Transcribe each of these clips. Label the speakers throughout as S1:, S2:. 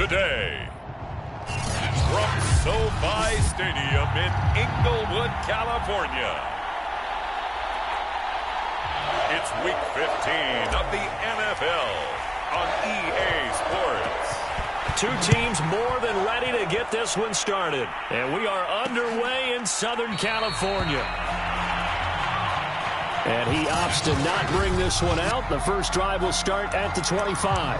S1: today. From SoFi Stadium in Inglewood, California, it's Week 15 of the NFL on EA Sports.
S2: Two teams more than ready to get this one started. And we are underway in Southern California. And he opts to not bring this one out. The first drive will start at the 25.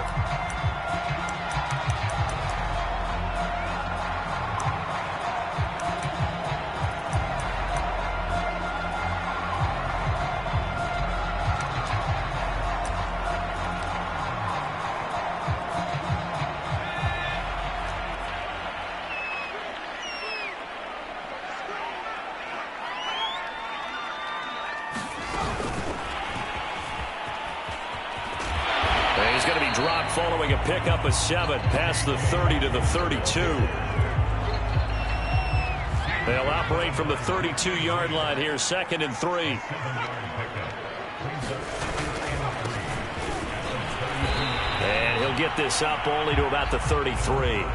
S2: He's going to be dropped following a pickup of 7 past the 30 to the 32. They'll operate from the 32-yard line here, 2nd and 3. And he'll get this up only to about the 33.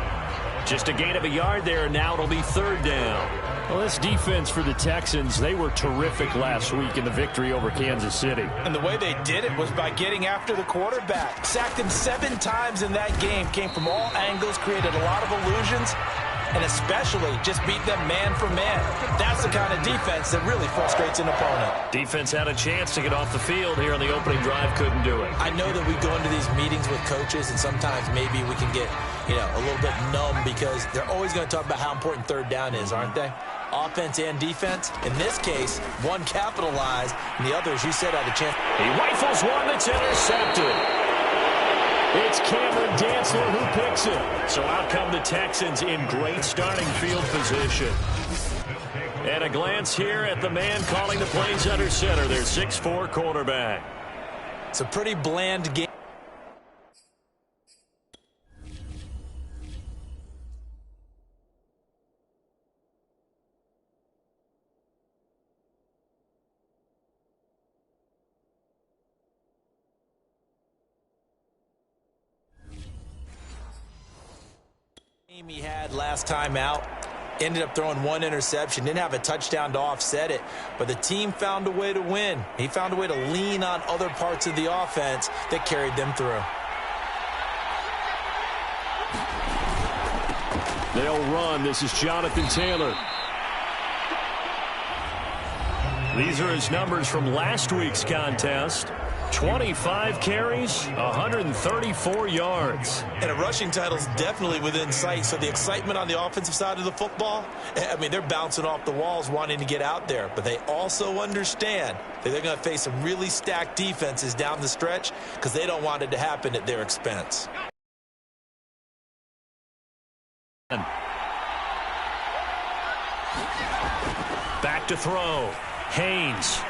S2: Just a gain of a yard there, and now it'll be 3rd down. Well, this defense for the Texans, they were terrific last week in the victory over Kansas City.
S3: And the way they did it was by getting after the quarterback. Sacked him 7 times in that game. Came from all angles, created a lot of illusions, and especially just beat them man for man. That's the kind of defense that really frustrates an opponent.
S2: Defense had a chance to get off the field here on the opening drive, couldn't do it.
S3: I know that we go into these meetings with coaches, and sometimes maybe we can get, a little bit numb because they're always going to talk about how important 3rd down is, aren't they? Offense and defense. In this case, one capitalized, and the other, as you said, had a chance.
S2: He rifles one that's intercepted. It's Cameron Dantzler who picks it. So out come the Texans in great starting field position. And a glance here at the man calling the plays under center, their 6'4" quarterback.
S3: It's a pretty bland game. He had last time out, ended up throwing 1 interception, didn't have a touchdown to offset it, but the team found a way to win. He found a way to lean on other parts of the offense that carried them through.
S2: They'll run. This is Jonathan Taylor. These are his numbers from last week's contest. 25 carries, 134 yards.
S3: And a rushing title is definitely within sight, so the excitement on the offensive side of the football, they're bouncing off the walls wanting to get out there, but they also understand that they're going to face some really stacked defenses down the stretch because they don't want it to happen at their expense.
S2: Back to throw. Haynes.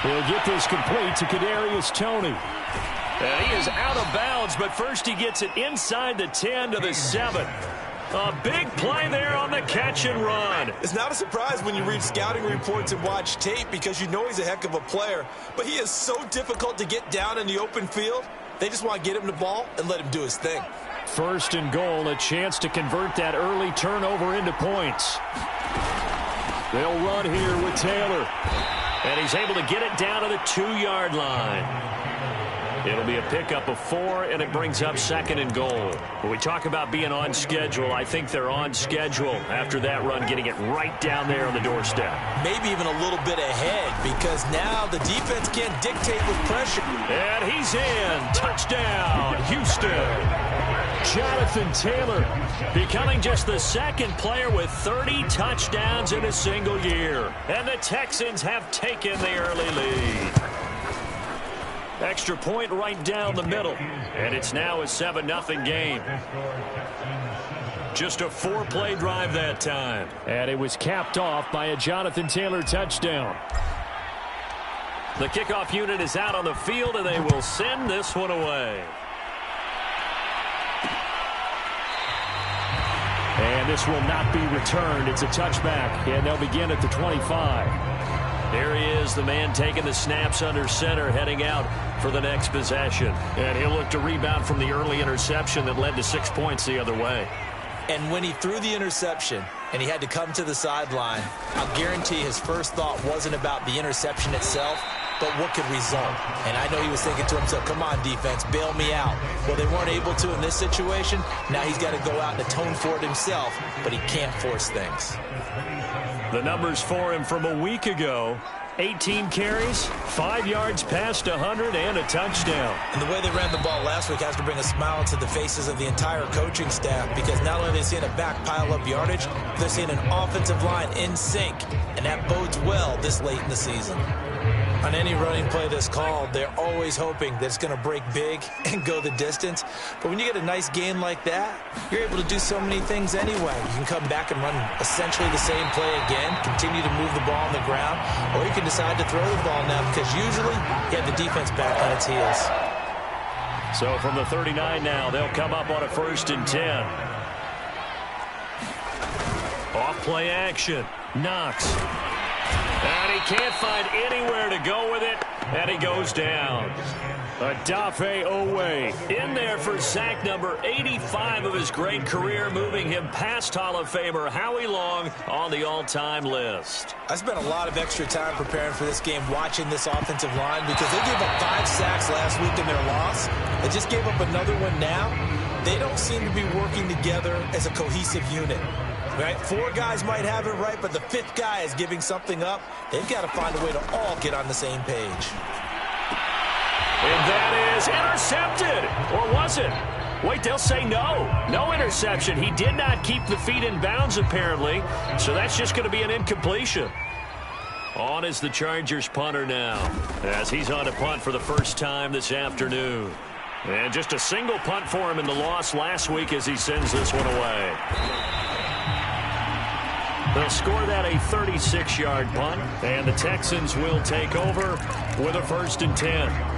S2: He'll get this complete to Kadarius Toney. And he is out of bounds, but first he gets it inside the 10 to the 7. A big play there on the catch and run.
S3: It's not a surprise when you read scouting reports and watch tape because you know he's a heck of a player, but he is so difficult to get down in the open field. They just want to get him the ball and let him do his thing.
S2: 1st and goal, a chance to convert that early turnover into points. They'll run here with Taylor. And he's able to get it down to the 2-yard line. It'll be a pickup of 4, and it brings up 2nd and goal. When we talk about being on schedule, I think they're on schedule after that run, getting it right down there on the doorstep.
S3: Maybe even a little bit ahead because now the defense can't dictate with pressure.
S2: And he's in. Touchdown, Houston. Jonathan Taylor becoming just the 2nd player with 30 touchdowns in a single year. And the Texans have taken the early lead. Extra point right down the middle. And it's now a 7-0 game. Just a 4-play drive that time. And it was capped off by a Jonathan Taylor touchdown. The kickoff unit is out on the field, and they will send this one away. And this will not be returned. It's a touchback, and they'll begin at the 25. Here he is, the man taking the snaps under center, heading out for the next possession. And he'll look to rebound from the early interception that led to 6 points the other way.
S3: And when he threw the interception and he had to come to the sideline, I'll guarantee his first thought wasn't about the interception itself, but what could result. And I know he was thinking to himself, come on, defense, bail me out. Well, they weren't able to in this situation. Now he's got to go out and atone for it himself, but he can't force things.
S2: The numbers for him from a week ago: 18 carries, 5 yards past 100, and a touchdown.
S3: And the way they ran the ball last week has to bring a smile to the faces of the entire coaching staff, because not only are they seeing a back pile up yardage, they're seeing an offensive line in sync, and that bodes well this late in the season. On any running play that's called, they're always hoping that it's going to break big and go the distance. But when you get a nice gain like that, you're able to do so many things anyway. You can come back and run essentially the same play again, continue to move the ball on the ground, or you can decide to throw the ball now, because usually you have the defense back on its heels.
S2: So from the 39 now, they'll come up on a 1st and 10. Off play action. Knox. And he can't find anywhere to go with it, and he goes down. Odafe Owe in there for sack number 85 of his great career, moving him past Hall of Famer Howie Long on the all-time list.
S3: I spent a lot of extra time preparing for this game, watching this offensive line, because they gave up 5 sacks last week in their loss. They just gave up another one now. They don't seem to be working together as a cohesive unit. Right? 4 guys might have it right, but the 5th guy is giving something up. They've got to find a way to all get on the same page.
S2: And that is intercepted. Or was it? Wait, they'll say no. No interception. He did not keep the feet in bounds, apparently. So that's just going to be an incompletion. On is the Chargers punter now, as he's on to punt for the first time this afternoon. And just a single punt for him in the loss last week as he sends this one away. They'll score that a 36-yard punt, and the Texans will take over with a 1st and 10.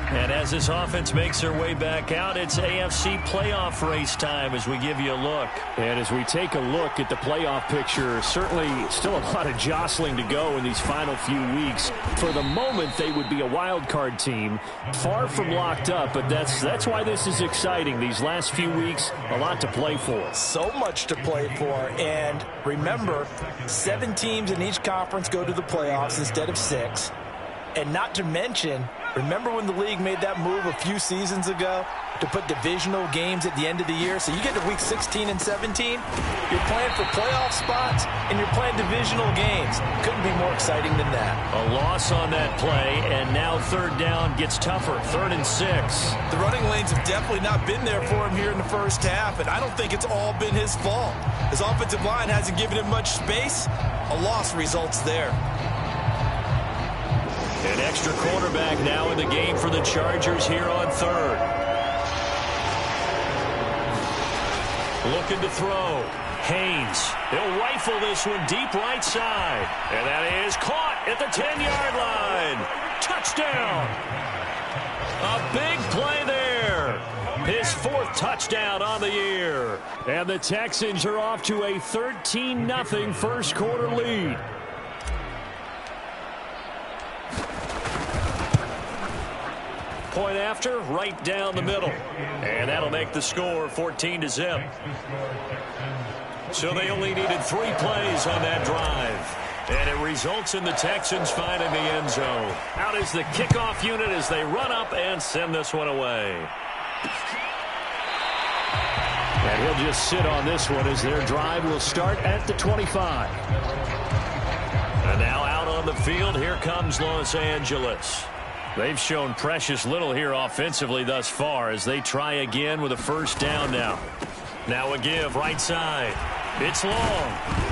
S2: And as this offense makes their way back out, it's AFC playoff race time as we give you a look.
S4: And as we take a look at the playoff picture, certainly still a lot of jostling to go in these final few weeks. For the moment, they would be a wild card team, far from locked up, but that's why this is exciting. These last few weeks, a lot to play for.
S3: So much to play for, and remember, 7 teams in each conference go to the playoffs instead of 6. And not to mention, remember when the league made that move a few seasons ago to put divisional games at the end of the year? So you get to week 16 and 17, you're playing for playoff spots, and you're playing divisional games. Couldn't be more exciting than that.
S2: A loss on that play, and now 3rd down gets tougher, 3rd and 6.
S3: The running lanes have definitely not been there for him here in the first half, and I don't think it's all been his fault. His offensive line hasn't given him much space. A loss results there.
S2: An extra quarterback now in the game for the Chargers here on 3rd. Looking to throw. Haynes. He'll rifle this one deep right side. And that is caught at the 10-yard line. Touchdown. A big play there. His 4th touchdown on the year.
S4: And the Texans are off to a 13-0 first quarter lead.
S2: Point after, right down the middle. And that'll make the score 14-0. So they only needed 3 plays on that drive. And it results in the Texans finding the end zone. Out is the kickoff unit as they run up and send this one away.
S4: And he'll just sit on this one as their drive will start at the 25.
S2: And now out on the field, here comes Los Angeles. They've shown precious little here offensively thus far as they try again with a 1st down now. Now a give right side. It's long.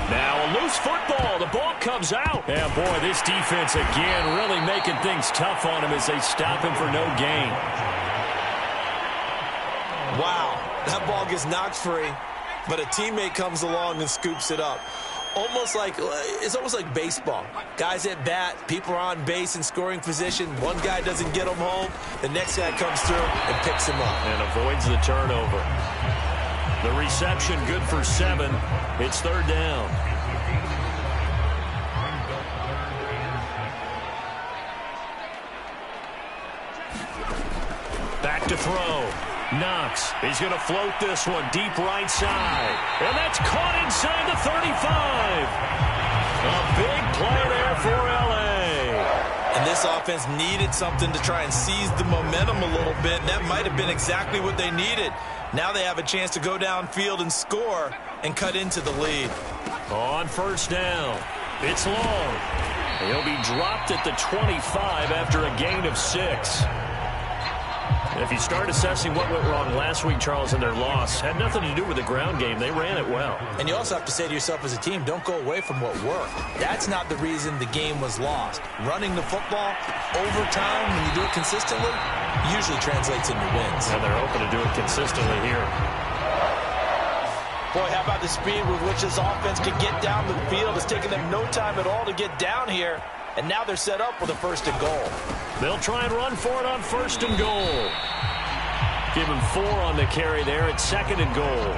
S2: Now a loose football. The ball comes out. Yeah, boy, this defense again really making things tough on him as they stop him for no gain.
S3: Wow, that ball gets knocked free, but a teammate comes along and scoops it up. It's almost like baseball. Guys at bat, people are on base in scoring position. One guy doesn't get him home. The next guy comes through and picks him up.
S2: And avoids the turnover. The reception good for 7. It's 3rd down. to throw. Knox. He's going to float this one deep right side. And that's caught inside the 35. A big play there for L.A.
S3: And this offense needed something to try and seize the momentum a little bit. And that might have been exactly what they needed. Now they have a chance to go downfield and score and cut into the lead.
S2: On first down. It's long. He'll be dropped at the 25 after a gain of 6. If you start assessing what went wrong last week, Charles, in their loss, had nothing to do with the ground game. They ran it well.
S3: And you also have to say to yourself as a team, don't go away from what worked. That's not the reason the game was lost. Running the football over time, when you do it consistently, usually translates into wins.
S2: And they're hoping to do it consistently here.
S3: Boy, how about the speed with which this offense can get down the field? It's taken them no time at all to get down here. And now they're set up with a 1st and goal.
S2: They'll try and run for it on 1st and goal. Give him 4 on the carry there at 2nd and goal.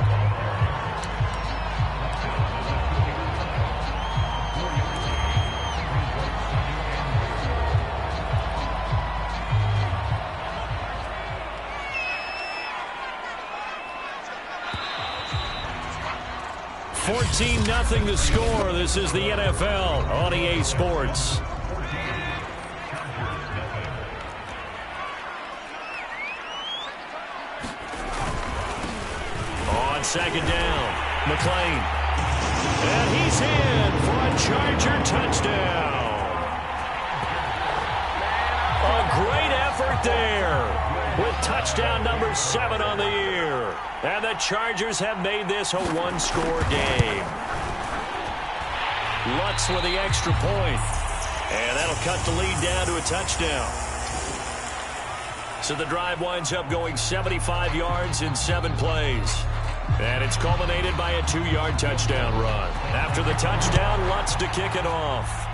S2: $14-0 the score. This is the NFL on EA Sports. On 2nd down, McClain. And he's in for a Charger touchdown. A great effort there with touchdown number 7 on the year. And the Chargers have made this a 1-score game. Lutz with the extra point. And that'll cut the lead down to a touchdown. So the drive winds up going 75 yards in 7 plays. And it's culminated by a 2-yard touchdown run. After the touchdown, Lutz to kick it off.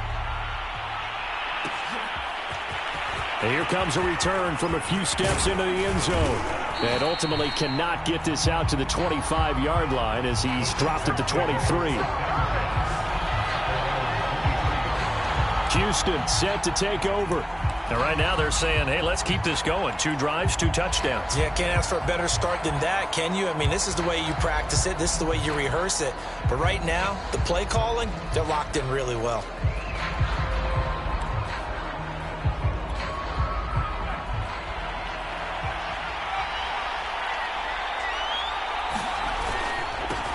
S2: And here comes a return from a few steps into the end zone. And ultimately cannot get this out to the 25-yard line as he's dropped at the 23. Houston set to take over. And right now they're saying, hey, let's keep this going. 2 drives, 2 touchdowns.
S3: Yeah, can't ask for a better start than that, can you? I mean, this is the way you practice it. This is the way you rehearse it. But right now, the play calling, they're locked in really well.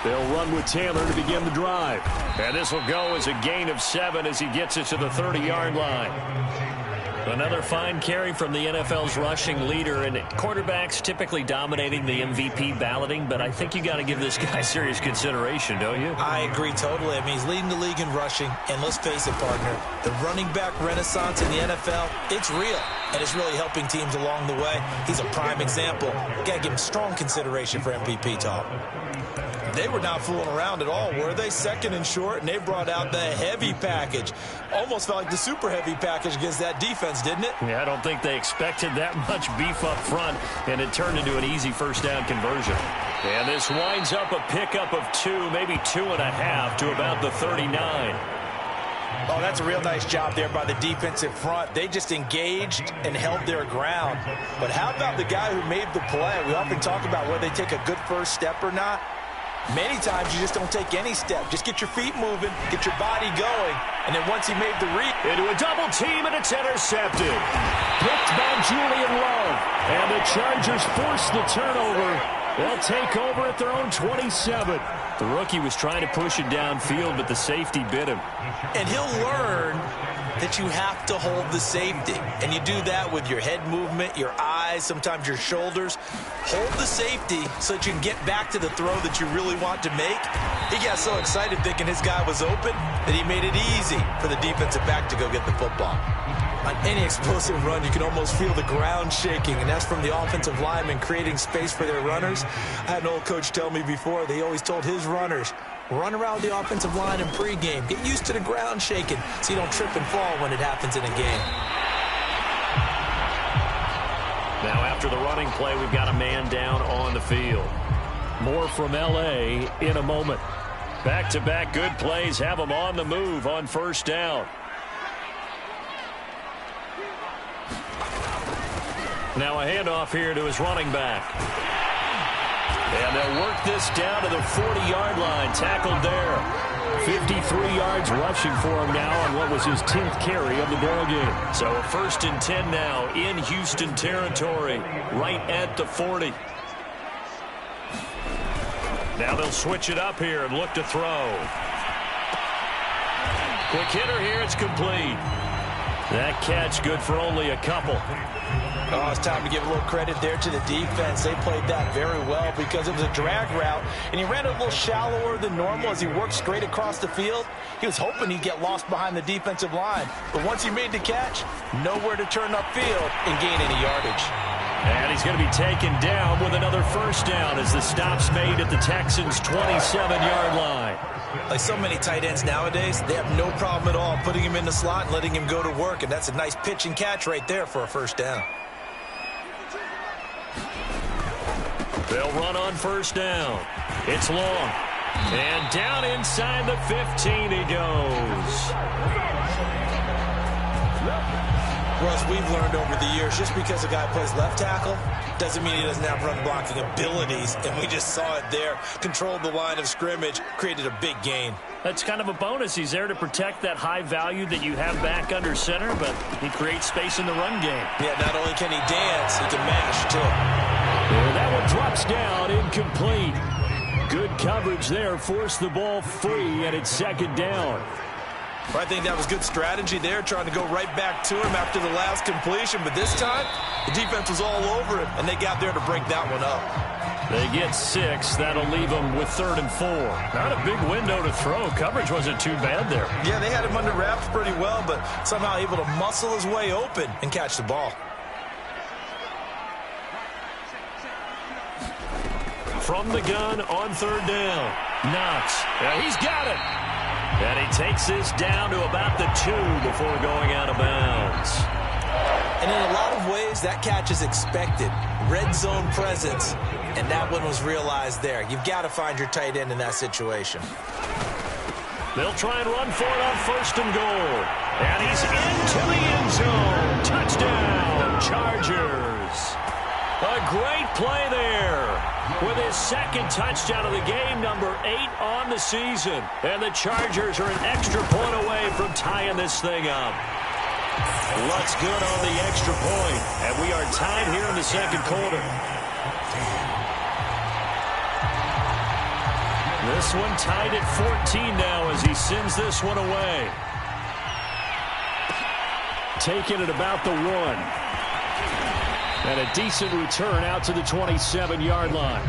S2: They'll run with Taylor to begin the drive. And this will go as a gain of 7 as he gets it to the 30-yard line. Another fine carry from the NFL's rushing leader, and quarterbacks typically dominating the MVP balloting, but I think you got to give this guy serious consideration, don't you?
S3: I agree totally. I mean, he's leading the league in rushing, and let's face it, partner, the running back renaissance in the NFL, it's real, and it's really helping teams along the way. He's a prime example. You got to give him strong consideration for MVP talk. They were not fooling around at all, were they? 2nd and short, and they brought out the heavy package. Almost felt like the super heavy package against that defense, didn't it?
S2: Yeah, I don't think they expected that much beef up front, and it turned into an easy 1st down conversion. And this winds up a pickup of 2, maybe 2.5 to about the 39.
S3: Oh, that's a real nice job there by the defensive front. They just engaged and held their ground. But how about the guy who made the play? We often talk about whether they take a good first step or not. Many times you just don't take any step. Just get your feet moving, get your body going, and then once he made the read.
S2: Into a double team, and it's intercepted. Picked by Julian Love. And the Chargers force the turnover. They'll take over at their own 27. The rookie was trying to push it downfield, but the safety bit him.
S3: And he'll learn that you have to hold the safety. And you do that with your head movement, your eyes, sometimes your shoulders. Hold the safety so that you can get back to the throw that you really want to make. He got so excited thinking his guy was open that he made it easy for the defensive back to go get the football. On any explosive run, you can almost feel the ground shaking, and that's from the offensive linemen creating space for their runners. I had an old coach tell me before, they always told his runners, run around the offensive line in pregame. Get used to the ground shaking so you don't trip and fall when it happens in a game.
S2: Now, after the running play, we've got a man down on the field. More from L.A. in a moment. Back-to-back good plays have them on the move on 1st down. Now a handoff here to his running back. And they'll work this down to the 40-yard line. Tackled there. 53 yards rushing for him now on what was his 10th carry of the ball game. So a 1st and 10 now in Houston territory, right at the 40. Now they'll switch it up here and look to throw. Quick hitter here, it's complete. That catch good for only a couple.
S3: Oh, it's time to give a little credit there to the defense. They played that very well because it was a drag route, and he ran it a little shallower than normal as he worked straight across the field. He was hoping he'd get lost behind the defensive line, but once he made the catch, nowhere to turn upfield and gain any yardage.
S2: And he's going to be taken down with another 1st down as the stop's made at the Texans' 27-yard line.
S3: Like so many tight ends nowadays, they have no problem at all putting him in the slot and letting him go to work, and that's a nice pitch and catch right there for a 1st down.
S2: They'll run on 1st down. It's long. And down inside the 15 he goes.
S3: Russ, we've learned over the years, just because a guy plays left tackle doesn't mean he doesn't have run blocking abilities, and we just saw it there. Controlled the line of scrimmage, created a big gain.
S2: That's kind of a bonus. He's there to protect that high value that you have back under center, but he creates space in the run game.
S3: Yeah, not only can he dance, he can mash, too.
S4: And that one drops down, incomplete. Good coverage there, forced the ball free, and it's 2nd down.
S3: I think that was good strategy there, trying to go right back to him after the last completion. But this time, the defense was all over him, and they got there to break that one up.
S2: They get 6. That'll leave them with 3rd and 4. Not a big window to throw. Coverage wasn't too bad there.
S3: Yeah, they had him under wraps pretty well, but somehow able to muscle his way open and catch the ball.
S2: From the gun on 3rd down. Knox. Yeah, he's got it. And he takes this down to about the 2 before going out of bounds.
S3: And in a lot of ways, that catch is expected. Red zone presence. And that one was realized there. You've got to find your tight end in that situation.
S2: They'll try and run for it on 1st and goal. And he's into the end zone. Touchdown, Chargers. A great play there. With his 2nd touchdown of the game, number 8 on the season. And the Chargers are an extra point away from tying this thing up. Luck's good on the extra point. And we are tied here in the 2nd quarter. This one tied at 14 now as he sends this one away.
S4: Taking it about the 1. And a decent return out to the 27-yard line.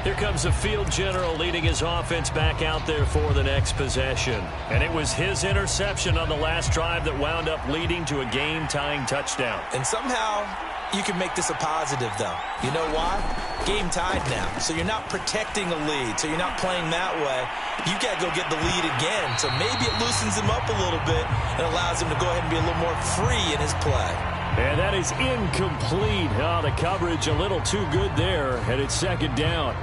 S2: Here comes the field general leading his offense back out there for the next possession. And it was his interception on the last drive that wound up leading to a game-tying touchdown.
S3: And somehow you can make this a positive, though. You know why? Game tied now. So you're not protecting a lead. So you're not playing that way. You got to go get the lead again. So maybe it loosens him up a little bit and allows him to go ahead and be a little more free in his play.
S4: And that is incomplete. Oh, the coverage a little too good there. And it's 2nd down.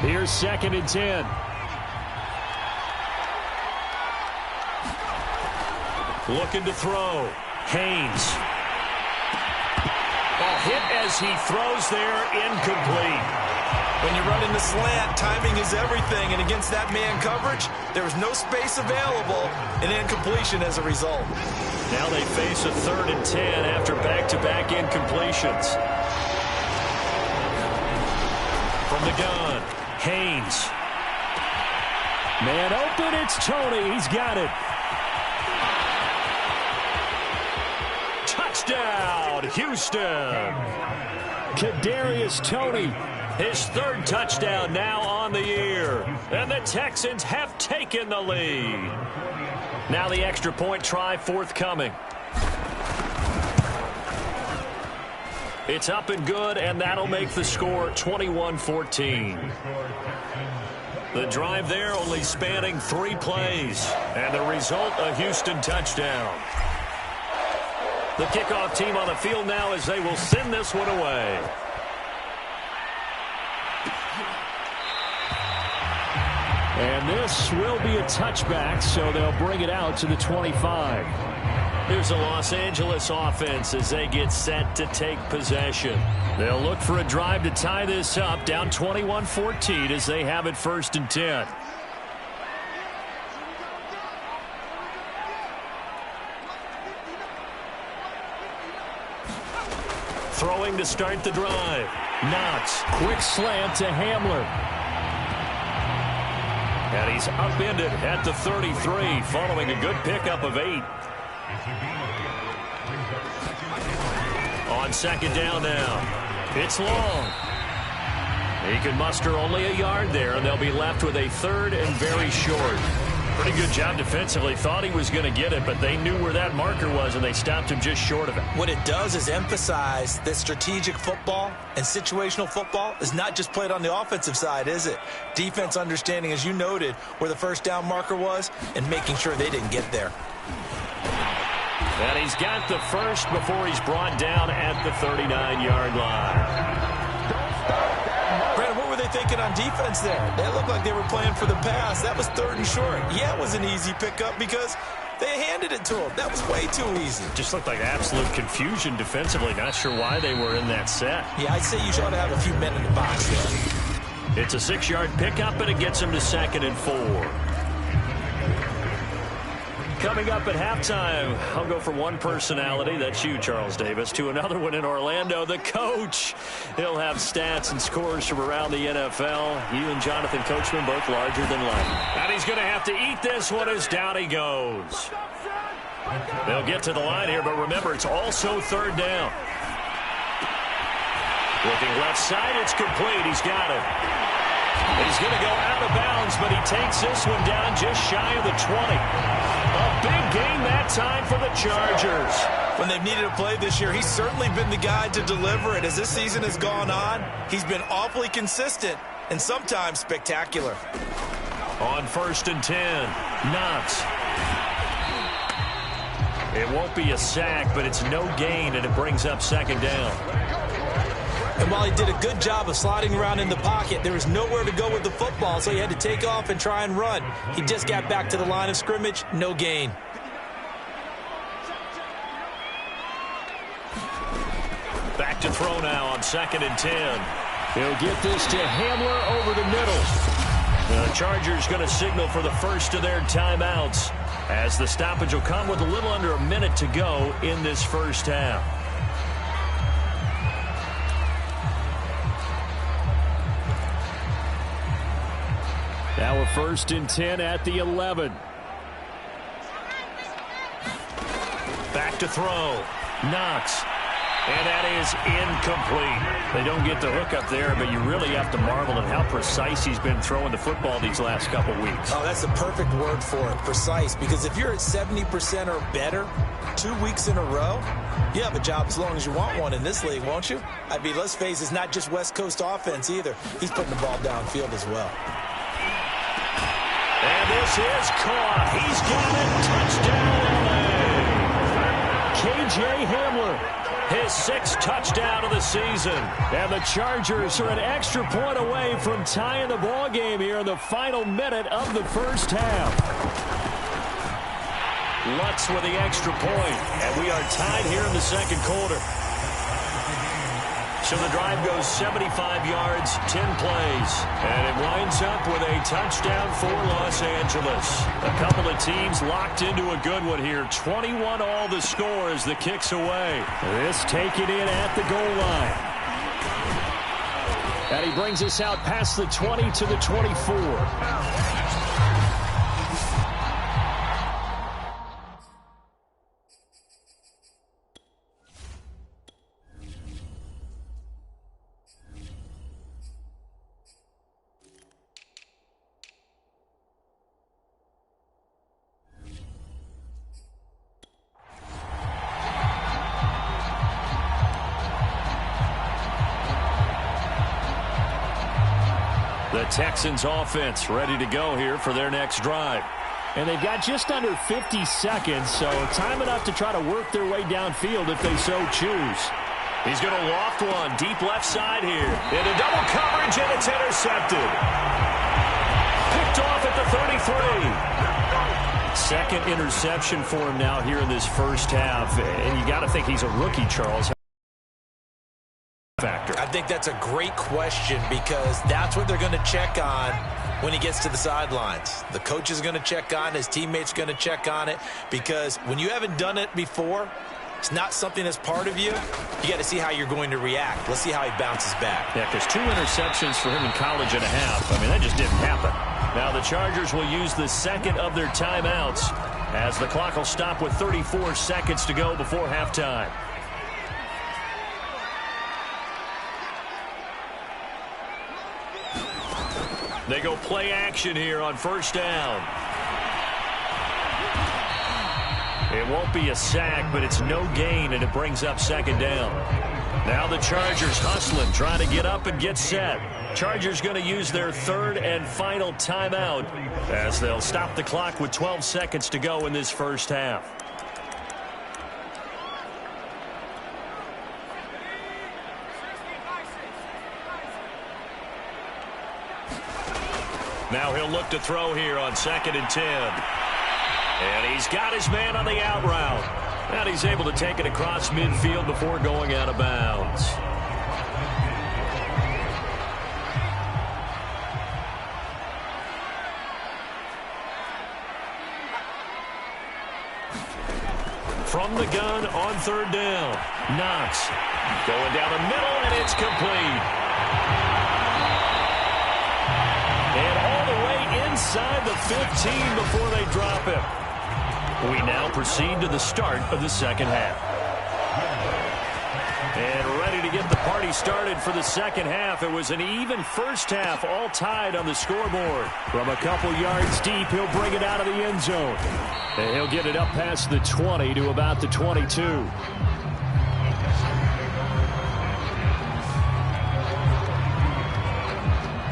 S4: Here's 2nd and 10.
S2: Looking to throw. Haynes. A hit as he throws there, incomplete.
S3: When you're running the slant, timing is everything, and against that man coverage, there was no space available, and incompletion as a result.
S2: Now they face a 3rd and 10 after back-to-back incompletions. From the gun, Haynes.
S4: Man open, it's Tony. He's got it.
S2: Touchdown, Houston.
S4: Kadarius Toney.
S2: His 3rd touchdown now on the year. And the Texans have taken the lead. Now the extra point try forthcoming. It's up and good, and that'll make the score 21-14. The drive there only spanning 3 plays. And the result, a Houston touchdown. The kickoff team on the field now as they will send this one away.
S4: And this will be a touchback, so they'll bring it out to the 25.
S2: Here's a Los Angeles offense as they get set to take possession. They'll look for a drive to tie this up, down 21-14 as they have it 1st and 10. Throwing to start the drive. Knox.
S4: Quick slant to Hamler.
S2: And he's upended at the 33 following a good pickup of 8. On 2nd down now. It's long. He can muster only a yard there, and they'll be left with a 3rd and very short. Pretty good job defensively. Thought he was going to get it, but they knew where that marker was, and they stopped him just short of it.
S3: What it does is emphasize that strategic football and situational football is not just played on the offensive side, is it? Defense understanding, as you noted, where the 1st down marker was and making sure they didn't get there.
S2: And he's got the first before he's brought down at the 39-yard line.
S3: Brandon, what were they thinking on defense there? They looked like they were playing for the pass. That was 3rd and short. Yeah, it was an easy pickup because they handed it to him. That was way too easy.
S2: Just looked like absolute confusion defensively. Not sure why they were in that set.
S3: Yeah, I'd say you ought to have a few men in the box there.
S2: It's a 6-yard pickup, and it gets him to 2nd and 4. Coming up at halftime, I'll go from one personality, that's you, Charles Davis, to another one in Orlando, the coach. He'll have stats and scores from around the NFL. You and Jonathan Coachman both larger than life. And he's going to have to eat this one as down he goes. They'll get to the line here, but remember, it's also 3rd down. Looking left side, it's complete. He's got it. He's going to go out of bounds, but he takes this one down just shy of the 20. A big game that time for the Chargers.
S3: When they've needed a play this year, he's certainly been the guy to deliver it. As this season has gone on, he's been awfully consistent and sometimes spectacular.
S2: On 1st and 10, Knox. It won't be a sack, but it's no gain, and it brings up 2nd down.
S3: And while he did a good job of sliding around in the pocket, there was nowhere to go with the football, so he had to take off and try and run. He just got back to the line of scrimmage, no gain.
S2: Back to throw now on 2nd and 10.
S4: He'll get this to Hamler over the middle.
S2: The Chargers going to signal for the first of their timeouts as the stoppage will come with a little under a minute to go in this 1st half.
S4: Now a 1st and 10 at the 11.
S2: Back to throw. Knox. And that is incomplete. They don't get the hook up there, but you really have to marvel at how precise he's been throwing the football these last couple weeks.
S3: Oh, that's the perfect word for it, precise. Because if you're at 70% or better 2 weeks in a row, you have a job as long as you want one in this league, won't you? I mean, let's face it, it's not just West Coast offense either. He's putting the ball downfield as well.
S2: And this is caught. He's got it. Touchdown, LA.
S4: K.J. Hamler.
S2: His 6th touchdown of the season.
S4: And the Chargers are an extra point away from tying the ball game here in the final minute of the 1st half.
S2: Lutz with the extra point. And we are tied here in the 2nd quarter. So the drive goes 75 yards, 10 plays. And it winds up with a touchdown for Los Angeles. A couple of teams locked into a good one here. 21 all the score as the kick's away.
S4: This taken in at the goal line. And he brings us out past the 20 to the 24.
S2: The Texans offense ready to go here for their next drive.
S4: And they've got just under 50 seconds, so time enough to try to work their way downfield if they so choose.
S2: He's going to loft one deep left side here. Into double coverage, and it's intercepted. Picked off at the 33. Second interception for him now here in this first half. And you got to think he's a rookie, Charles. Factor.
S3: I think that's a great question because that's what they're going to check on when he gets to the sidelines. The coach is going to check on it. His teammates are going to check on it because when you haven't done it before, it's not something that's part of you. You got to see how you're going to react. Let's see how he bounces back.
S2: Yeah, because 2 interceptions for him in college and a half. I mean, that just didn't happen. Now the Chargers will use the second of their timeouts as the clock will stop with 34 seconds to go before halftime. They go play action here on first down. It won't be a sack, but it's no gain, and it brings up second down. Now the Chargers hustling, trying to get up and get set. Chargers going to use their third and final timeout as they'll stop the clock with 12 seconds to go in this first half. Now he'll look to throw here on 2nd and 10. And he's got his man on the out route. And he's able to take it across midfield before going out of bounds. From the gun on third down. Knox going down the middle, and it's complete. And all the way inside the 15 before they drop it. We now proceed to the start of the second half. And ready to get the party started for the second half. It was an even first half, all tied on the scoreboard.
S4: From a couple yards deep, he'll bring it out of the end zone. And he'll get it up past the 20 to about the 22.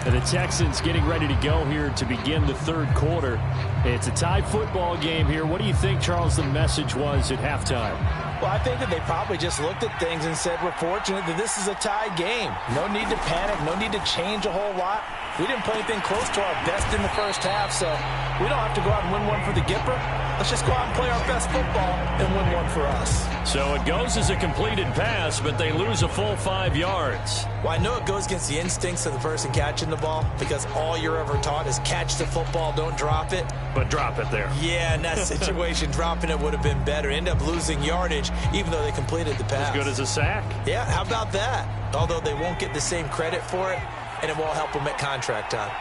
S4: The Texans getting ready to go here to begin the third quarter. It's a tie football game here. What do you think, Charles, the message was at halftime?
S3: Well, I think that they probably just looked at things and said, we're fortunate that this is a tie game. No need to panic. No need to change a whole lot. We didn't play anything close to our best in the first half, so we don't have to go out and win one for the Gipper. Let's just go out and play our best football and win one for us.
S2: So it goes as a completed pass, but they lose a full 5 yards.
S3: Well, I know it goes against the instincts of the person catching the ball because all you're ever taught is catch the football, don't drop it.
S2: But drop it there.
S3: Yeah, in that situation, dropping it would have been better. End up losing yardage, even though they completed the pass.
S2: As good as a sack.
S3: Yeah, how about that? Although they won't get the same credit for it, and it won't help them at contract time.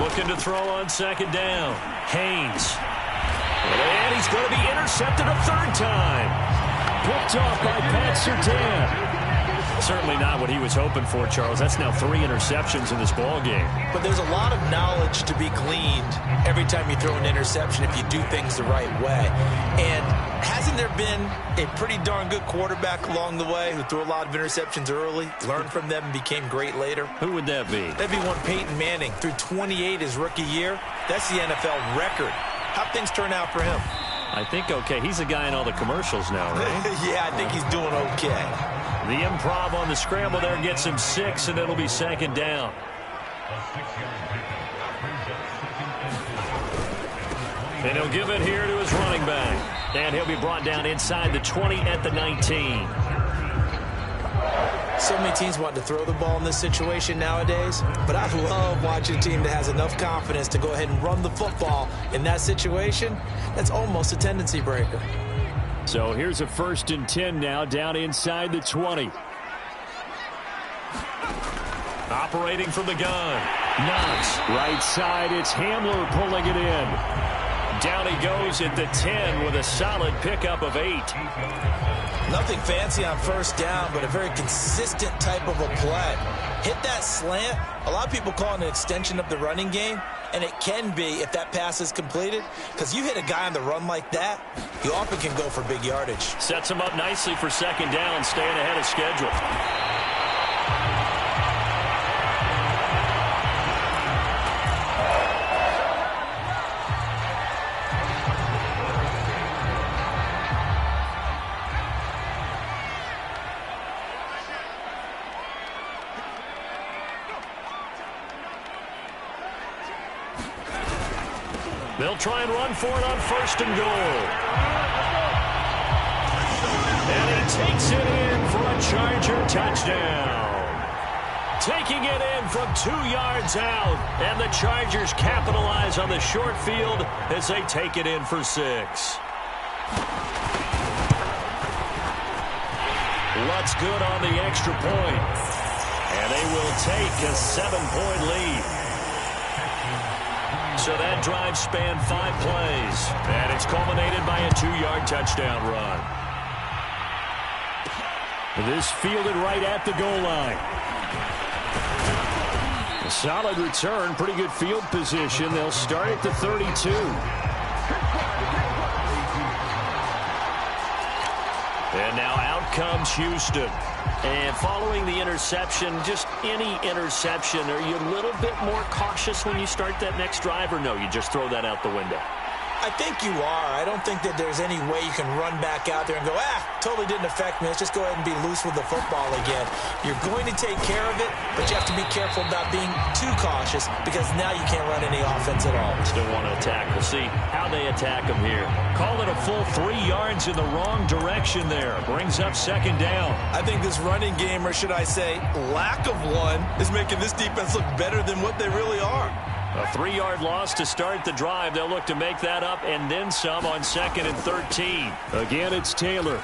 S2: Looking to throw on second down. Haynes. And he's going to be intercepted a third time.
S4: Picked off by Pat Surtain.
S2: Certainly not what he was hoping for, Charles. That's now 3 interceptions in this ball game.
S3: But there's a lot of knowledge to be gleaned every time you throw an interception if you do things the right way. And hasn't there been a pretty darn good quarterback along the way who threw a lot of interceptions early, learned from them, and became great later?
S2: Who would that be?
S3: That'd be one Peyton Manning. Threw 28 his rookie year. That's the NFL record. How'd things turn out for him?
S2: I think okay. He's a guy in all the commercials now, right?
S3: Yeah, I think he's doing okay.
S2: The improv on the scramble there gets him 6, and it'll be second down. And he'll give it here to his running back. And he'll be brought down inside the 20 at the 19.
S3: So many teams want to throw the ball in this situation nowadays, but I love watching a team that has enough confidence to go ahead and run the football in that situation. That's almost a tendency breaker.
S4: So here's a 1st and 10 now, down inside the 20.
S2: Operating from the gun.
S4: Knox, right side, it's Hamler pulling it in.
S2: Down he goes at the 10 with a solid pickup of 8.
S3: Nothing fancy on first down, but a very consistent type of a play. Hit that slant. A lot of people call it an extension of the running game, and it can be if that pass is completed, because you hit a guy on the run like that, you often can go for big yardage.
S2: Sets him up nicely for second down, staying ahead of schedule. They'll try and run for it on 1st and goal. And he takes it in for a Charger touchdown. Taking it in from 2 yards out. And the Chargers capitalize on the short field as they take it in for 6. What's good on the extra point? And they will take a 7-point lead. So that drive spanned 5 plays. And it's culminated by a 2-yard touchdown run.
S4: This fielded right at the goal line. A solid return, pretty good field position. They'll start at the 32.
S2: And now out comes Houston. And following the interception, just any interception, are you a little bit more cautious when you start that next drive, or no, you just throw that out the window?
S3: I think you are. I don't think that there's any way you can run back out there and go, totally didn't affect me. Let's just go ahead and be loose with the football again. You're going to take care of it, but you have to be careful about being too cautious because now you can't run any offense at all.
S2: Still want to attack. We'll see how they attack them here. Call it a full 3 yards in the wrong direction there. Brings up 2nd down.
S3: I think this running game, or should I say lack of one, is making this defense look better than what they really are.
S2: A 3-yard loss to start the drive. They'll look to make that up and then some on 2nd and 13.
S4: Again, it's Taylor.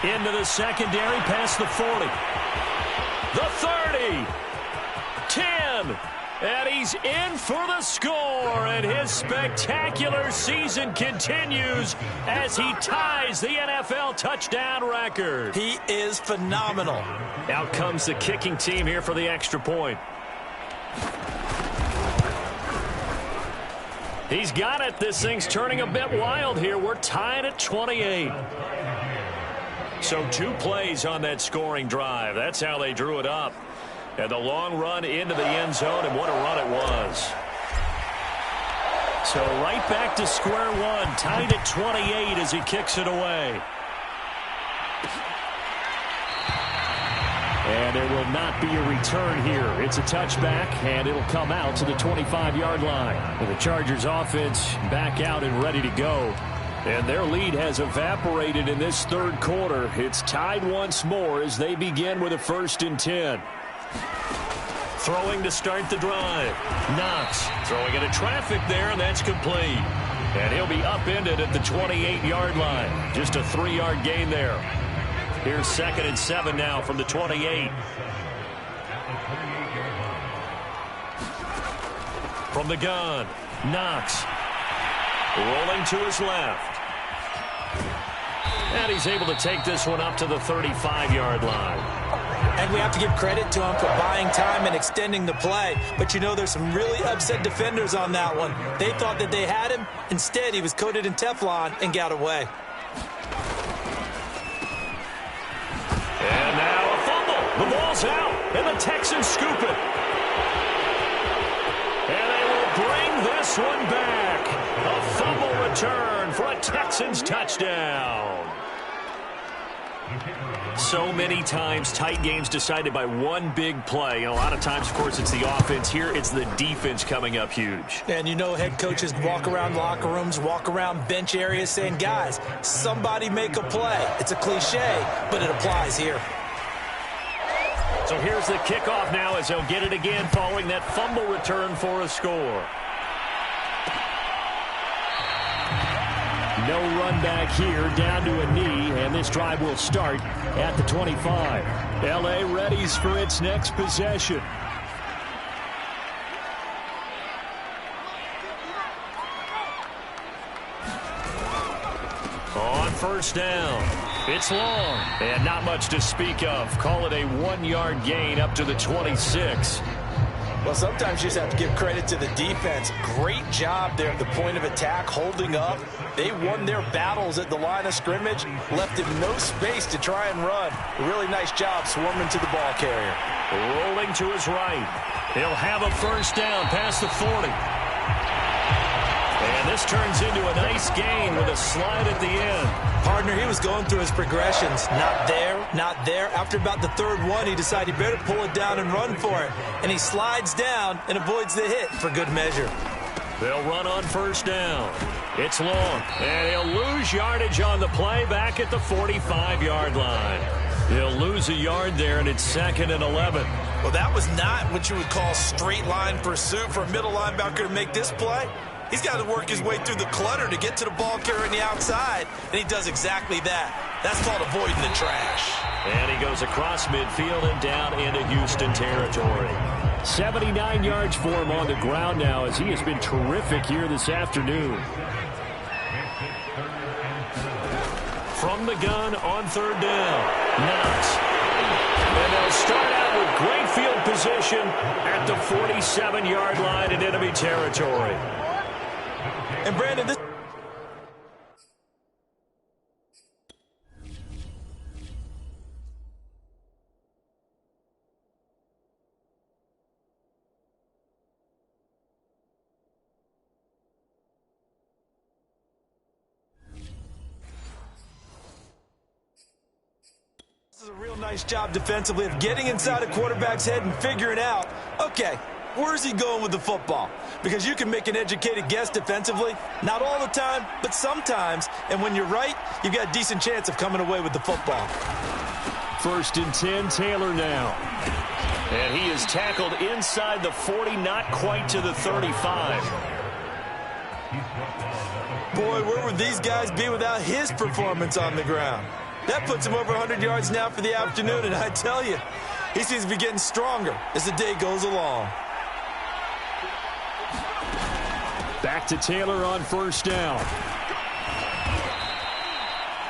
S2: Into the secondary, past the 40. The 30. 10. And he's in for the score. And his spectacular season continues as he ties the NFL touchdown record.
S3: He is phenomenal.
S2: Out comes the kicking team here for the extra point. He's got it. This thing's turning a bit wild here. We're tied at 28. So 2 plays on that scoring drive. That's how they drew it up. And the long run into the end zone, and what a run it was. So right back to square one, tied at 28 as he kicks it away.
S4: And there will not be a return here. It's a touchback, and it'll come out to the 25-yard line. And the Chargers offense back out and ready to go. And their lead has evaporated in this 3rd quarter. It's tied once more as they begin with a 1st and 10.
S2: Throwing to start the drive. Knox throwing into traffic there, and that's complete. And he'll be upended at the 28-yard line. Just a 3-yard gain there. Here's 2nd and 7 now from the 28. From the gun, Knox rolling to his left. And he's able to take this one up to the 35-yard line.
S3: And we have to give credit to him for buying time and extending the play. But you know, there's some really upset defenders on that one. They thought that they had him. Instead, he was coated in Teflon and got away.
S2: And now a fumble. The ball's out, and the Texans scoop it. And they will bring this one back. A fumble return for a Texans touchdown. So many times, tight games decided by one big play. And a lot of times, of course, it's the offense. Here, it's the defense coming up huge.
S3: And you know, head coaches walk around locker rooms, walk around bench areas saying, guys, somebody make a play. It's a cliche, but it applies here.
S2: So here's the kickoff now as they'll get it again following that fumble return for a score.
S4: No run back here, down to a knee, and this drive will start at the 25. L.A. readies for its next possession.
S2: On 1st down, it's long, and not much to speak of. Call it a 1-yard gain up to the 26.
S3: Well, sometimes you just have to give credit to the defense. Great job there at the point of attack, holding up. They won their battles at the line of scrimmage, left him no space to try and run. A really nice job swarming to the ball carrier.
S2: Rolling to his right. He'll have a 1st down past the 40. And this turns into a nice gain with a slide at the end.
S3: Partner, he was going through his progressions. Not there, not there. After about the 3rd one, he decided he better pull it down and run for it. And he slides down and avoids the hit for good measure.
S2: They'll run on first down. It's long, and he'll lose yardage on the play back at the 45-yard line. He'll lose a yard there, and it's 2nd and 11.
S3: Well, that was not what you would call straight line pursuit for a middle linebacker to make this play. He's got to work his way through the clutter to get to the ball carrier on the outside, and he does exactly that. That's called avoiding the trash.
S2: And he goes across midfield and down into Houston territory.
S4: 79 yards for him on the ground now as he has been terrific here this afternoon.
S2: From the gun on 3rd down. Knox. And they'll start out with great field position at the 47-yard line in enemy territory.
S3: And Brandon, this is a real nice job defensively of getting inside a quarterback's head and figuring out, okay, where's he going with the football? Because you can make an educated guess defensively, not all the time, but sometimes. And when you're right, you've got a decent chance of coming away with the football.
S4: 1st and 10, Taylor now.
S2: And he is tackled inside the 40, not quite to the 35.
S3: Boy, where would these guys be without his performance on the ground? That puts him over 100 yards now for the afternoon, and I tell you, he seems to be getting stronger as the day goes along.
S4: Back to Taylor on 1st down.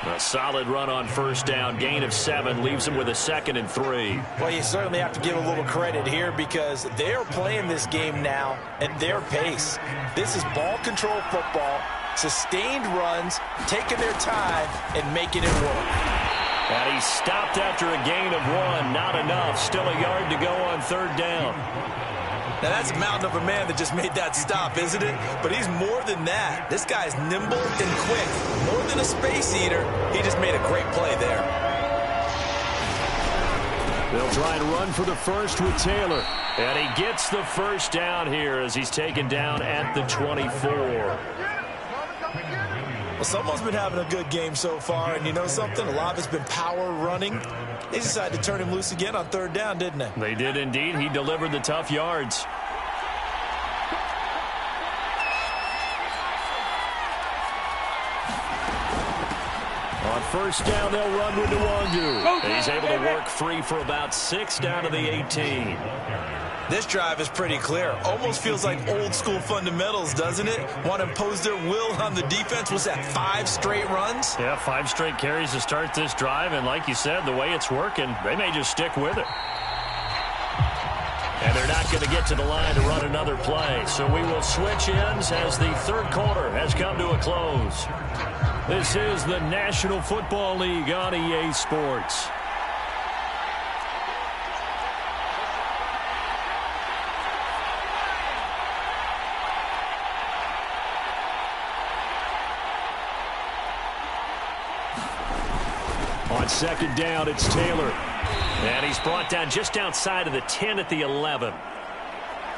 S2: A solid run on 1st down. Gain of 7 leaves him with a 2nd and 3.
S3: Well, you certainly have to give a little credit here because they are playing this game now at their pace. This is ball control football, sustained runs, taking their time, and making it work.
S2: And he stopped after a gain of 1. Not enough. Still a yard to go on 3rd down.
S3: Now, that's a mountain of a man that just made that stop, isn't it? But he's more than that. This guy's nimble and quick. More than a space eater, he just made a great play there.
S4: They'll try and run for the first with Taylor.
S2: And he gets the 1st down here as he's taken down at the 24.
S3: Well, someone's been having a good game so far, and you know something? A lot of it's been power running. They decided to turn him loose again on 3rd down, didn't they?
S2: They did indeed. He delivered the tough yards.
S4: On 1st down, they'll run with Nwangu.
S2: He's able to work free for about 6 down to the 18.
S3: This drive is pretty clear. Almost feels like old school fundamentals, doesn't it? Want to impose their will on the defense. Was that 5 straight runs?
S2: Yeah, 5 straight carries to start this drive. And like you said, the way it's working, they may just stick with it. And they're not going to get to the line to run another play. So we will switch ends as the 3rd quarter has come to a close. This is the National Football League on EA Sports.
S4: On 2nd down, it's Taylor.
S2: And he's brought down just outside of the 10 at the 11.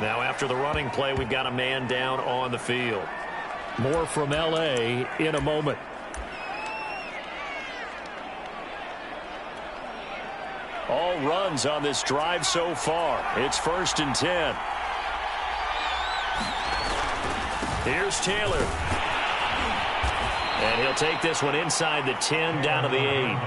S2: Now after the running play, we've got a man down on the field.
S4: More from L.A. in a moment.
S2: All runs on this drive so far. It's 1st and 10. Here's Taylor. And he'll take this one inside the 10 down to the 8.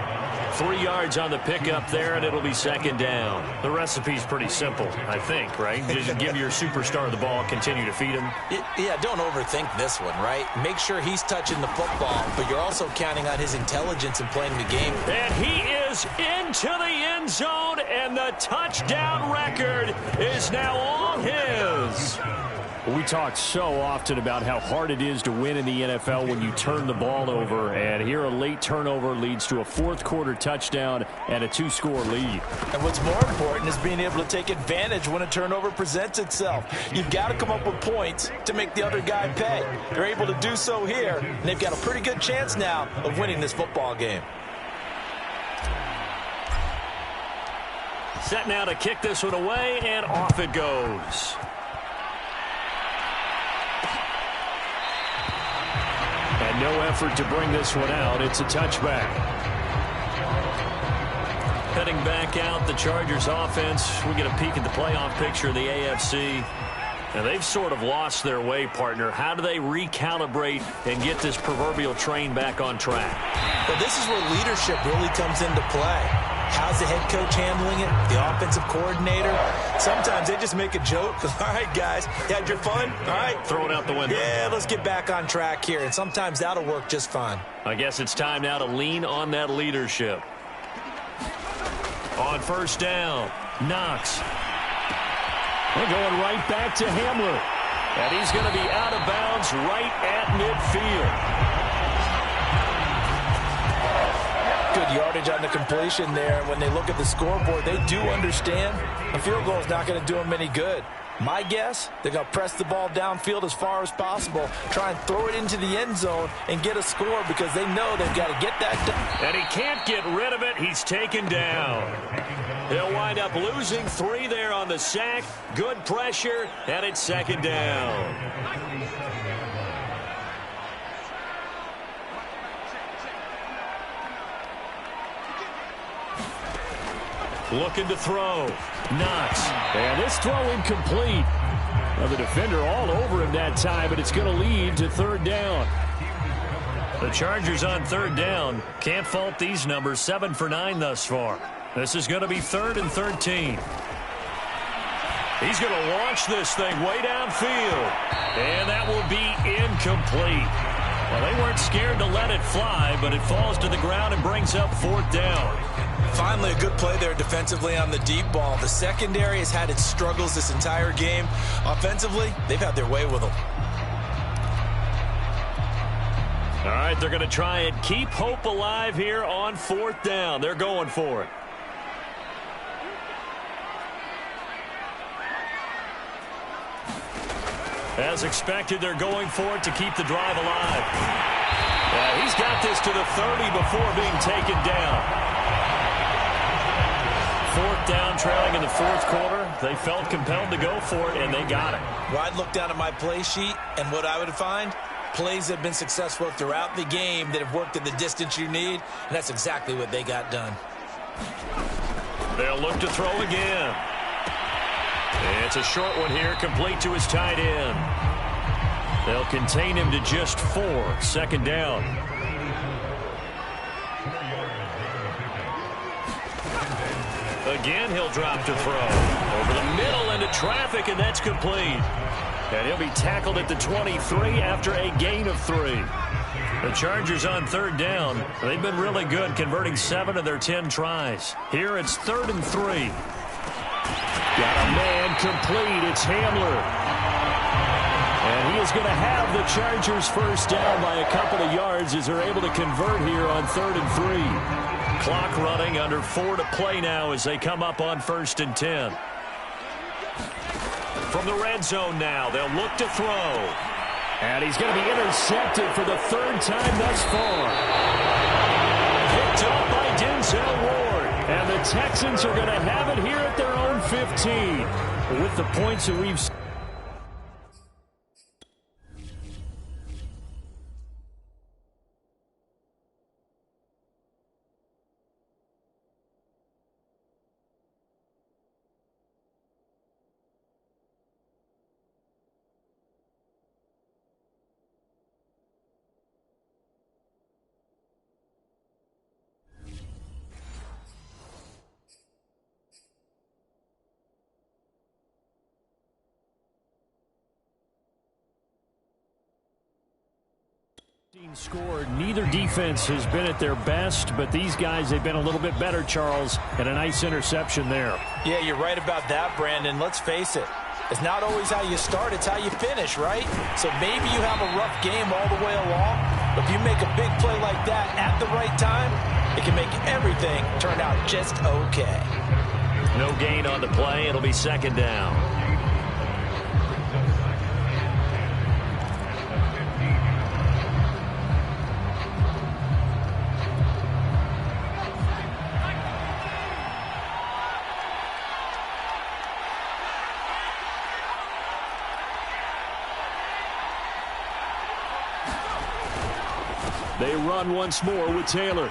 S2: 3 yards on the pickup there, and it'll be 2nd down. The recipe's pretty simple, I think, right? Just give your superstar the ball, continue to feed him.
S3: Yeah, don't overthink this one, right? Make sure he's touching the football, but you're also counting on his intelligence in playing the game.
S2: And he is into the end zone, and the touchdown record is now all his.
S4: We talk so often about how hard it is to win in the NFL when you turn the ball over, and here a late turnover leads to a 4th quarter touchdown and a 2-score lead.
S3: And what's more important is being able to take advantage when a turnover presents itself. You've got to come up with points to make the other guy pay. They're able to do so here, and they've got a pretty good chance now of winning this football game.
S2: Set now to kick this one away, and off it goes. No effort to bring this one out. It's a touchback. Heading back out, the Chargers offense. We get a peek at the playoff picture of the AFC. And they've sort of lost their way, partner. How do they recalibrate and get this proverbial train back on track?
S3: Well, this is where leadership really comes into play. How's the head coach handling it? The offensive coordinator? Sometimes they just make a joke. All right, guys, you had your fun? All right.
S2: Throw it out the window.
S3: Yeah, let's get back on track here. And sometimes that'll work just fine.
S2: I guess it's time now to lean on that leadership. On first down, Knox. They're going right back to Hamler. And he's going to be out of bounds right at midfield.
S3: Good yardage on the completion there. When they look at the scoreboard, they do understand a field goal is not going to do them any good. My guess, they're going to press the ball downfield as far as possible, try and throw it into the end zone and get a score because they know they've got to get that done.
S2: And he can't get rid of it. He's taken down. They'll wind up losing 3 there on the sack. Good pressure, and it's second down. Looking to throw. Knox. And this throw incomplete. Well, the defender all over him that time, but it's going to lead to third down. The Chargers on third down. Can't fault these numbers. 7 for 9 thus far. This is going to be 3rd and 13. He's going to launch this thing way downfield. And that will be incomplete. Well, they weren't scared to let it fly, but it falls to the ground and brings up 4th down.
S3: Finally, a good play there defensively on the deep ball. The secondary has had its struggles this entire game. Offensively, they've had their way with them.
S2: All right, they're going to try and keep hope alive here on 4th down. They're going for it. As expected, they're going for it to keep the drive alive. He's got this to the 30 before being taken down. 4th down, trailing in the 4th quarter. They felt compelled to go for it, and they got it.
S3: Well, I'd look down at my play sheet, and what I would find, plays that have been successful throughout the game that have worked at the distance you need, and that's exactly what they got done.
S2: They'll look to throw again. It's a short one here, complete to his tight end. They'll contain him to just 4. 2nd down. Again, he'll drop to throw. Over the middle into traffic, and that's complete. And he'll be tackled at the 23 after a gain of 3. The Chargers on 3rd down. They've been really good, converting 7 of their 10 tries. Here it's 3rd and 3. Got a man complete. It's Hamler. And he is going to have the Chargers first down by a couple of yards as they're able to convert here on 3rd and 3. Clock running, under 4 to play now as they come up on 1st and 10. From the red zone now, they'll look to throw. And he's going to be intercepted for the 3rd time thus far. Picked up by Denzel Ward. And the Texans are going to have it here at their own 15. With the points that we've seen. Scored. Neither defense has been at their best, but these guys, they've been a little bit better, Charles, and a nice interception there.
S3: Yeah, you're right about that, Brandon. Let's face it. It's not always how you start, it's how you finish, right? So maybe you have a rough game all the way along, but if you make a big play like that at the right time, it can make everything turn out just okay.
S2: No gain on the play. It'll be 2nd down.
S4: They run once more with Taylor.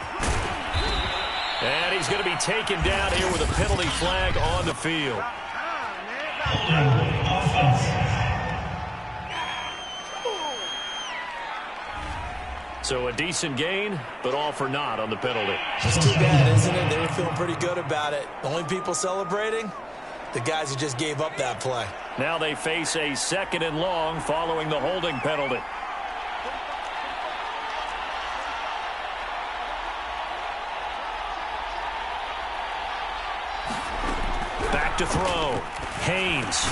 S2: And he's going to be taken down here with a penalty flag on the field. So a decent gain, but all for naught on the penalty.
S3: It's too bad, isn't it? They were feeling pretty good about it. The only people celebrating, the guys who just gave up that play.
S2: Now they face a 2nd and long following the holding penalty. Back to throw. Haynes.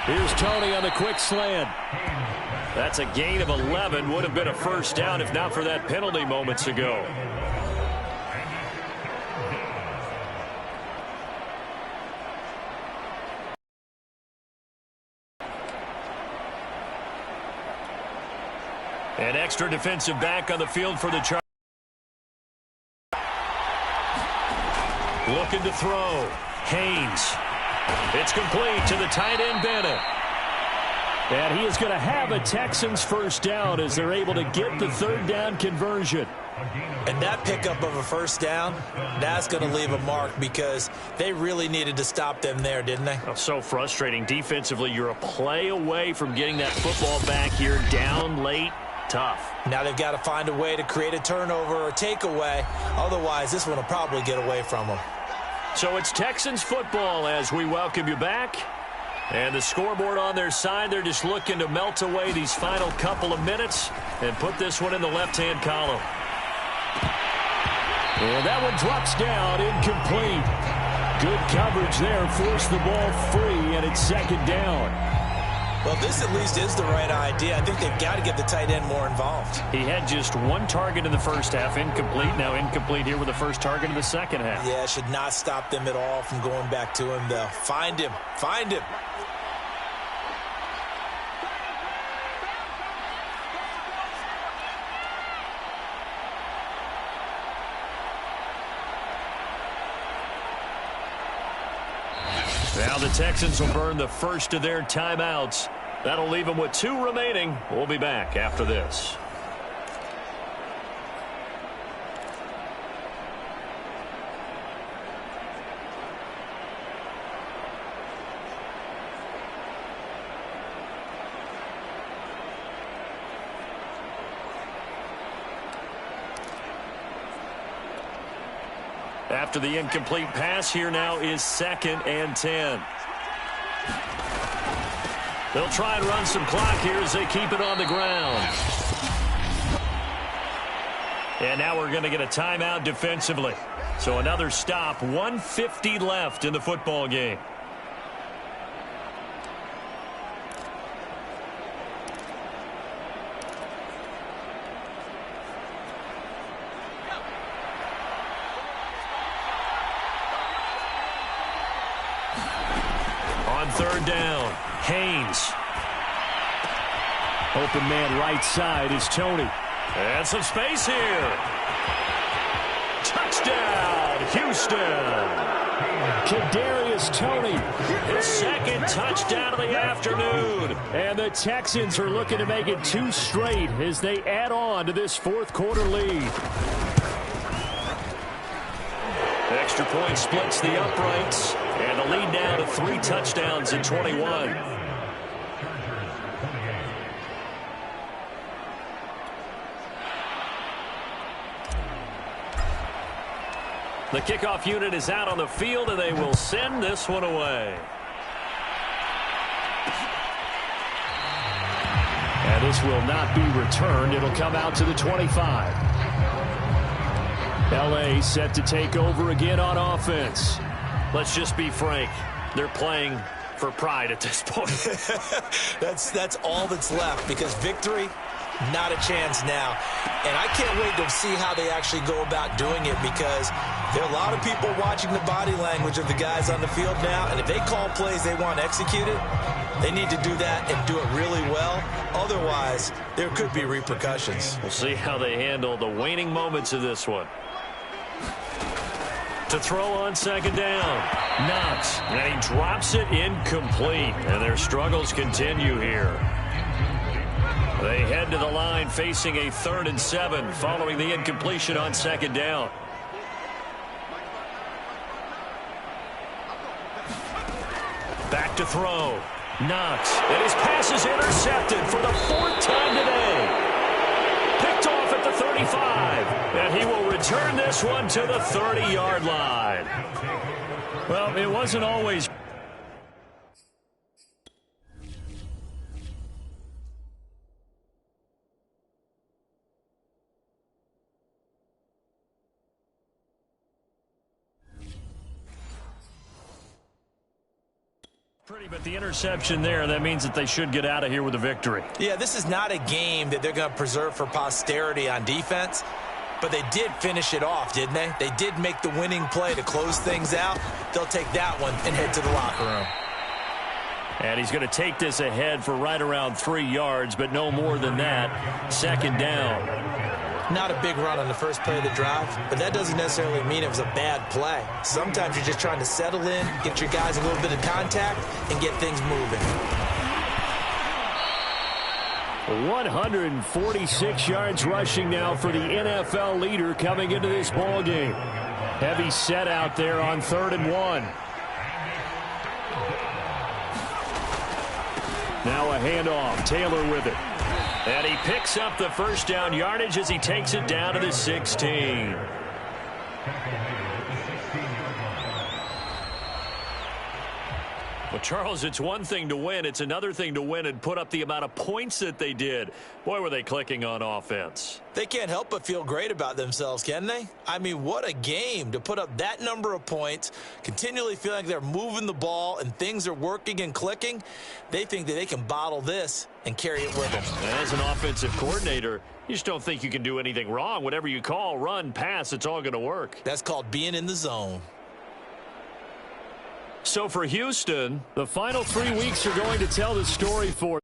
S4: Here's Tony on the quick slant.
S2: That's a gain of 11. Would have been a first down if not for that penalty moments ago. An extra defensive back on the field for the Chargers. Looking to throw. Haynes. It's complete to the tight end, Bennett.
S4: And he is going to have a Texans first down as they're able to get the 3rd down conversion.
S3: And that pickup of a first down, that's going to leave a mark because they really needed to stop them there, didn't they?
S2: Oh, so frustrating. Defensively, you're a play away from getting that football back here down late. Tough.
S3: Now they've got to find a way to create a turnover or takeaway. Otherwise, this one will probably get away from them.
S2: So it's Texans football as we welcome you back. And the scoreboard on their side, they're just looking to melt away these final couple of minutes and put this one in the left-hand column.
S4: And that one drops down, incomplete. Good coverage there, forced the ball free, and it's 2nd down.
S3: Well, this at least is the right idea. I think they've got to get the tight end more involved.
S2: He had just 1 target in the first half, incomplete. Now incomplete here with the first target in the second half.
S3: Yeah, should not stop them at all from going back to him, though. Find him. Find him.
S2: Now the Texans will burn the first of their timeouts. That'll leave them with 2 remaining. We'll be back after this. After the incomplete pass, here now is 2nd and 10. They'll try and run some clock here as they keep it on the ground. And now we're going to get a timeout defensively. So another stop, 1:50 left in the football game. On 3rd down, Haynes.
S4: Open man right side is Tony.
S2: And some space here. Touchdown, Houston.
S4: Kadarius Toney.
S2: His 2nd touchdown of the afternoon.
S4: And the Texans are looking to make it 2 straight as they add on to this 4th quarter lead.
S2: Extra point splits the uprights. And the lead now to 3 touchdowns in 21. The kickoff unit is out on the field, and they will send this one away.
S4: And this will not be returned. It'll come out to the 25. L.A. set to take over again on offense.
S2: Let's just be frank. They're playing for pride at this point.
S3: That's all that's left because victory, not a chance now. And I can't wait to see how they actually go about doing it because there are a lot of people watching the body language of the guys on the field now. And if they call plays they want executed, they need to do that and do it really well. Otherwise, there could be repercussions.
S2: We'll see how they handle the waning moments of this one. To throw on 2nd down. Knox. And he drops it incomplete. And their struggles continue here. They head to the line facing a 3rd and 7 following the incompletion on 2nd down. Back to throw. Knox. And his pass is intercepted for the 4th time today. Picked off at the 35. And he will return this one to the 30-yard line. Well, it wasn't always... But the interception there, that means that they should get out of here with a victory.
S3: Yeah, this is not a game that they're going to preserve for posterity on defense, but they did finish it off, didn't they? They did make the winning play to close things out. They'll take that one and head to the locker room.
S2: And he's going to take this ahead for right around 3 yards, but no more than that. 2nd down.
S3: Not a big run on the first play of the drive, but that doesn't necessarily mean it was a bad play. Sometimes you're just trying to settle in, get your guys a little bit of contact, and get things moving.
S4: 146 yards rushing now for the NFL leader coming into this ball game. Heavy set out there on 3rd and 1. Now a handoff. Taylor with it. And he picks up the 1st down yardage as he takes it down to the 16. Well, Charles, it's one thing to win. It's another thing to win and put up the amount of points that they did. Boy, were they clicking on offense.
S3: They can't help but feel great about themselves, can they? I mean, what a game to put up that number of points, continually feeling like they're moving the ball and things are working and clicking. They think that they can bottle this and carry it with them.
S2: And as an offensive coordinator, you just don't think you can do anything wrong. Whatever you call, run, pass, it's all going to work.
S3: That's called being in the zone.
S2: So for Houston, the final 3 weeks are going to tell the story for